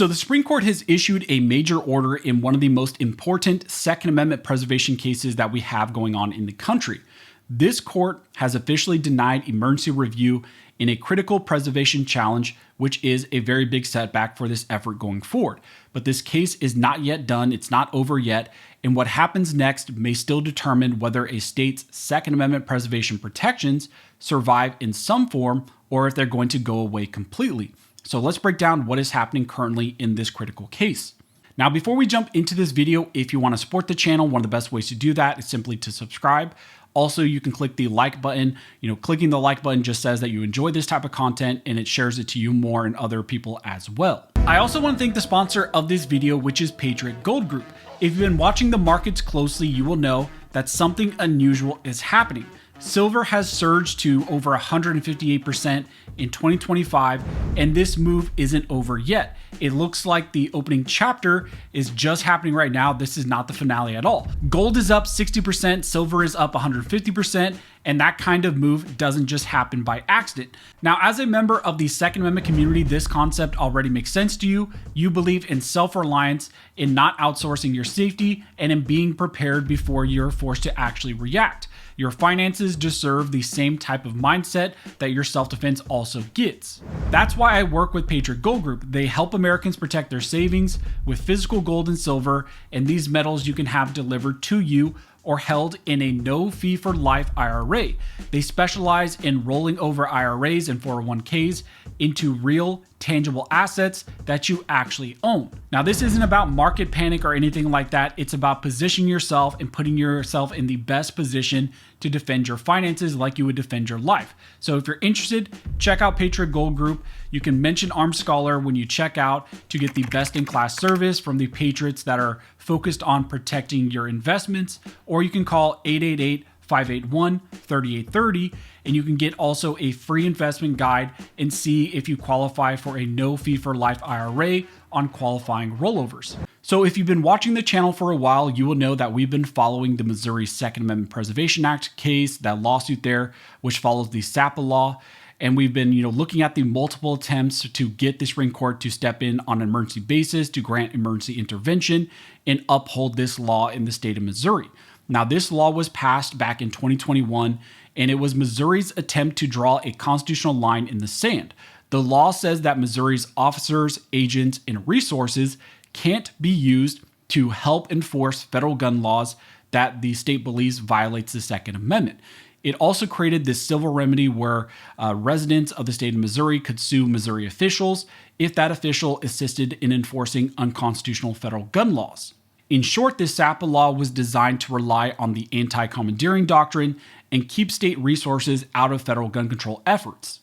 So the Supreme Court has issued a major order in one of the most important Second Amendment preservation cases that we have going on in the country. This court has officially denied emergency review in a critical preservation challenge, which is a very big setback for this effort going forward. But this case is not yet done, it's not over yet, and what happens next may still determine whether a state's Second Amendment preservation protections survive in some form or if they're going to go away completely. So let's break down what is happening currently in this critical case. Now, before we jump into this video, if you want to support the channel, one of the best ways to do that is simply to subscribe. Also, you can click the like button. Clicking the like button just says that you enjoy this type of content and it shares it to you more and other people as well. I also want to thank the sponsor of this video, which is Patriot Gold Group. If you've been watching the markets closely, you will know that something unusual is happening. Silver has surged to over 158% in 2025, and this move isn't over yet. It looks like the opening chapter is just happening right now. This is not the finale at all. Gold is up 60%, silver is up 150%, and that kind of move doesn't just happen by accident. Now, as a member of the Second Amendment community, this concept already makes sense to you. You believe in self-reliance, in not outsourcing your safety, and in being prepared before you're forced to actually react. Your finances deserve the same type of mindset that your self-defense also gets. That's why I work with Patriot Gold Group. They help Americans protect their savings with physical gold and silver, and these metals you can have delivered to you or held in a no-fee-for-life IRA. They specialize in rolling over IRAs and 401ks into real, tangible assets that you actually own. Now, this isn't about market panic or anything like that. It's about positioning yourself and putting yourself in the best position to defend your finances like you would defend your life. So if you're interested, check out Patriot Gold Group. You can mention Armed Scholar when you check out to get the best-in-class service from the Patriots that are focused on protecting your investments, or you can call 888-581-3830, and you can get also a free investment guide and see if you qualify for a no fee for life IRA on qualifying rollovers. So if you've been watching the channel for a while, you will know that we've been following the Missouri Second Amendment Preservation Act case, that lawsuit there, which follows the SAPA law. And we've been, looking at the multiple attempts to get the Supreme Court to step in on an emergency basis to grant emergency intervention and uphold this law in the state of Missouri. Now, this law was passed back in 2021, and it was Missouri's attempt to draw a constitutional line in the sand. The law says that Missouri's officers, agents, and resources can't be used to help enforce federal gun laws that the state believes violates the Second Amendment. It also created this civil remedy where residents of the state of Missouri could sue Missouri officials if that official assisted in enforcing unconstitutional federal gun laws. In short, this SAPA law was designed to rely on the anti-commandeering doctrine and keep state resources out of federal gun control efforts.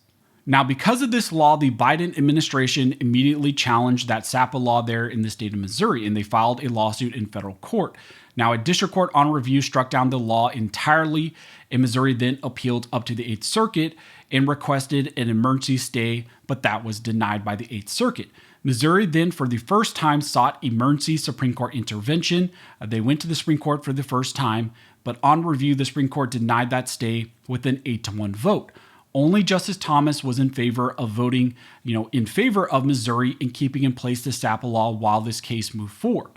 Now, because of this law, the Biden administration immediately challenged that SAPA law there in the state of Missouri, and they filed a lawsuit in federal court. Now, a district court on review struck down the law entirely, and Missouri then appealed up to the 8th Circuit and requested an emergency stay, but that was denied by the 8th Circuit. Missouri then, for the first time, sought emergency Supreme Court intervention. They went to the Supreme Court for the first time, but on review, the Supreme Court denied that stay with an 8-1 vote. Only Justice Thomas was in favor of voting, in favor of Missouri in keeping in place the SAPA law while this case moved forward.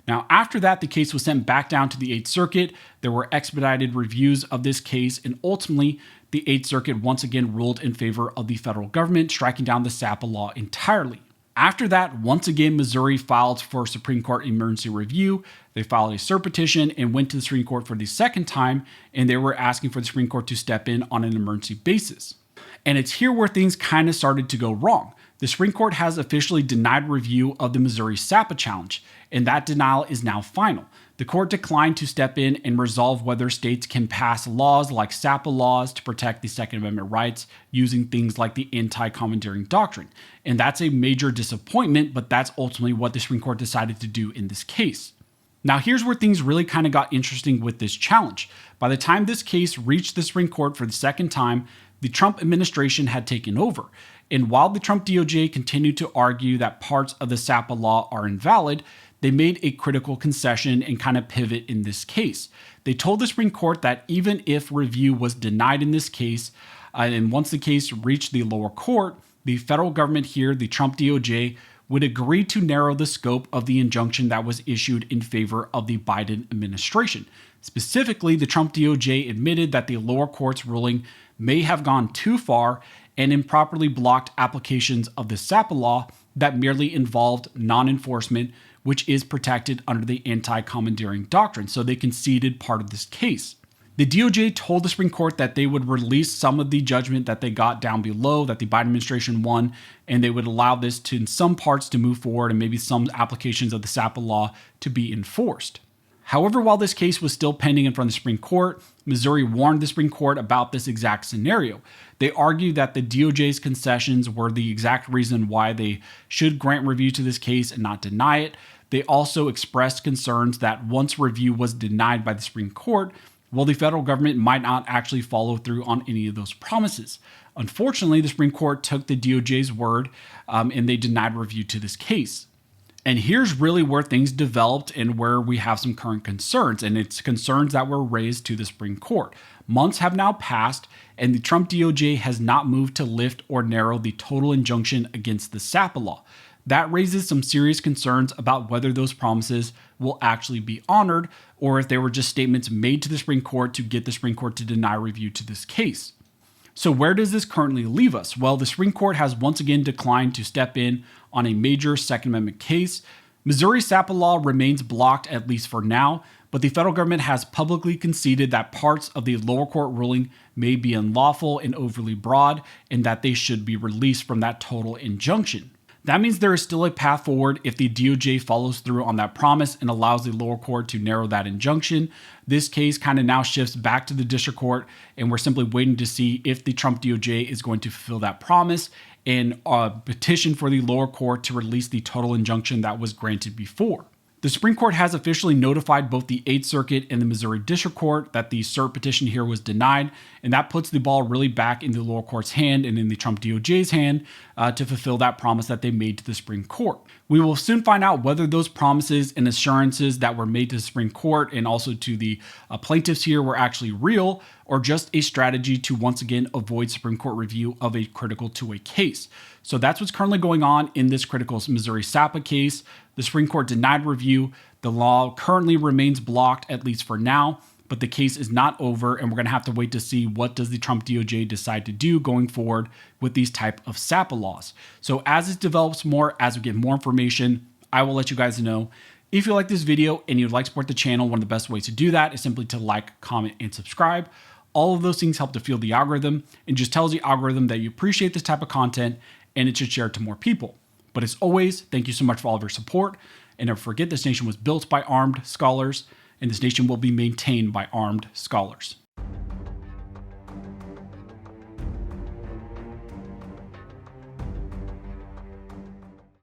Now, after that, the case was sent back down to the 8th Circuit. There were expedited reviews of this case, and ultimately, the 8th Circuit once again ruled in favor of the federal government, striking down the SAPA law entirely. After that, once again, Missouri filed for Supreme Court emergency review. They filed a cert petition and went to the Supreme Court for the second time, and they were asking for the Supreme Court to step in on an emergency basis. And it's here where things kind of started to go wrong. The Supreme Court has officially denied review of the Missouri SAPA challenge, and that denial is now final. The court declined to step in and resolve whether states can pass laws like SAPA laws to protect the Second Amendment rights using things like the anti-commandeering doctrine. And that's a major disappointment, but that's ultimately what the Supreme Court decided to do in this case. Now, here's where things really kind of got interesting with this challenge. By the time this case reached the Supreme Court for the second time, the Trump administration had taken over. And while the Trump DOJ continued to argue that parts of the SAPA law are invalid, they made a critical concession and kind of pivot in this case. They told the Supreme Court that even if review was denied in this case, and once the case reached the lower court, the federal government here, the Trump DOJ, would agree to narrow the scope of the injunction that was issued in favor of the Biden administration. Specifically, the Trump DOJ admitted that the lower court's ruling may have gone too far and improperly blocked applications of the SAPA law that merely involved non-enforcement, which is protected under the anti-commandeering doctrine. So they conceded part of this case. The DOJ told the Supreme Court that they would release some of the judgment that they got down below that the Biden administration won, and they would allow this to, in some parts, to move forward and maybe some applications of the SAPA law to be enforced. However, while this case was still pending in front of the Supreme Court, Missouri warned the Supreme Court about this exact scenario. They argued that the DOJ's concessions were the exact reason why they should grant review to this case and not deny it. They also expressed concerns that once review was denied by the Supreme Court, well, the federal government might not actually follow through on any of those promises. Unfortunately, the Supreme Court took the DOJ's word and they denied review to this case. And here's really where things developed and where we have some current concerns, and it's concerns that were raised to the Supreme Court. Months have now passed, and the Trump DOJ has not moved to lift or narrow the total injunction against the SAPA law. That raises some serious concerns about whether those promises will actually be honored or if they were just statements made to the Supreme Court to get the Supreme Court to deny review to this case. So where does this currently leave us? Well, the Supreme Court has once again declined to step in on a major Second Amendment case. Missouri SAPA law remains blocked, at least for now, but the federal government has publicly conceded that parts of the lower court ruling may be unlawful and overly broad, and that they should be released from that total injunction. That means there is still a path forward if the DOJ follows through on that promise and allows the lower court to narrow that injunction. This case kind of now shifts back to the district court, and we're simply waiting to see if the Trump DOJ is going to fulfill that promise and petition for the lower court to release the total injunction that was granted before. The Supreme Court has officially notified both the 8th Circuit and the Missouri District Court that the cert petition here was denied, and that puts the ball really back in the lower court's hand and in the Trump DOJ's hand to fulfill that promise that they made to the Supreme Court. We will soon find out whether those promises and assurances that were made to the Supreme Court and also to the plaintiffs here were actually real or just a strategy to once again avoid Supreme Court review of a critical two-way case. So that's what's currently going on in this critical Missouri SAPA case. The Supreme Court denied review. The law currently remains blocked, at least for now, but the case is not over, and we're going to have to wait to see what does the Trump DOJ decide to do going forward with these type of SAPA laws. So as it develops more, as we get more information, I will let you guys know. If you like this video and you'd like to support the channel, one of the best ways to do that is simply to like, comment, and subscribe. All of those things help to fuel the algorithm and just tells the algorithm that you appreciate this type of content and it should share it to more people. But as always, thank you so much for all of your support. And never forget, this nation was built by armed scholars, and this nation will be maintained by armed scholars.